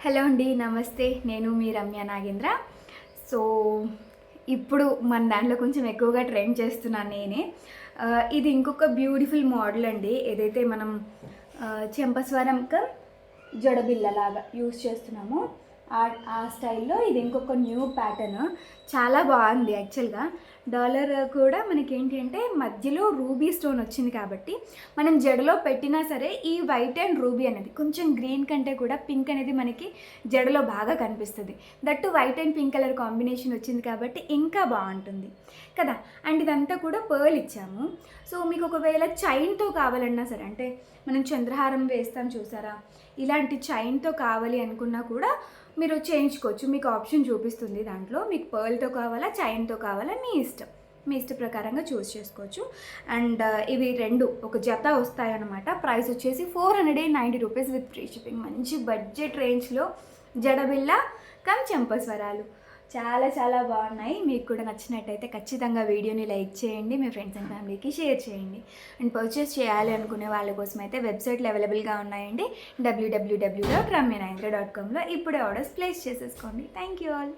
Hello అండి, నమస్తే. నేను మీ రమ్య నాగేంద్ర. సో ఇప్పుడు మన దాంట్లో కొంచెం ఎక్కువగా ట్రెండ్ చేస్తున్నాను నేనే. ఇది ఇంకొక బ్యూటిఫుల్ మోడల్ అండి. ఏదైతే మనం చెంపస్వరం జడబిల్లలాగా యూస్ చేస్తున్నామో ఆ స్టైల్లో ఇది ఇంకొక న్యూ ప్యాటర్న్. చాలా బాగుంది యాక్చువల్గా. డాలర్ కూడా మనకి ఏంటి అంటే మధ్యలో రూబీ స్టోన్ వచ్చింది కాబట్టి మనం జడలో పెట్టినా సరే ఈ వైట్ అండ్ రూబీ అనేది కొంచెం గ్రీన్ కంటే కూడా పింక్ అనేది మనకి జడలో బాగా కనిపిస్తుంది. That white and pink colour combination వచ్చింది కాబట్టి ఇంకా బాగుంటుంది కదా. అండ్ ఇదంతా కూడా పర్ల్ ఇచ్చాము. సో మీకు ఒకవేళ చైన్తో కావాలన్నా సరే, అంటే మనం చంద్రహారం వేస్తాం చూసారా, ఇలాంటి చైన్తో కావాలి అనుకున్నా కూడా మీరు చేయించుకోవచ్చు. మీకు ఆప్షన్ చూపిస్తుంది దాంట్లో. మీకు పర్ల్తో కావాలా చైన్తో కావాలా మీ ఇష్టం, మీ ఇష్ట ప్రకారంగా చూస్ చేసుకోవచ్చు. అండ్ ఇవి రెండు ఒక జత వస్తాయన్నమాట. ప్రైస్ వచ్చేసి 490 రూపీస్ విత్ ఫ్రీ షిప్పింగ్. మంచి బడ్జెట్ రేంజ్లో జడబిల్ల చెంపస్వరాలు చాలా చాలా బాగున్నాయి. మీకు కూడా నచ్చినట్టయితే ఖచ్చితంగా వీడియోని లైక్ చేయండి, మీ ఫ్రెండ్స్ అండ్ ఫ్యామిలీకి షేర్ చేయండి. అండ్ పర్చేస్ చేయాలి అనుకునే వాళ్ళ కోసం అయితే వెబ్సైట్లు అవైలబుల్గా ఉన్నాయండి. www.ramyanayendra.comలో ఇప్పుడే ఆర్డర్స్ ప్లేస్ చేసేసుకోండి. Thank you all.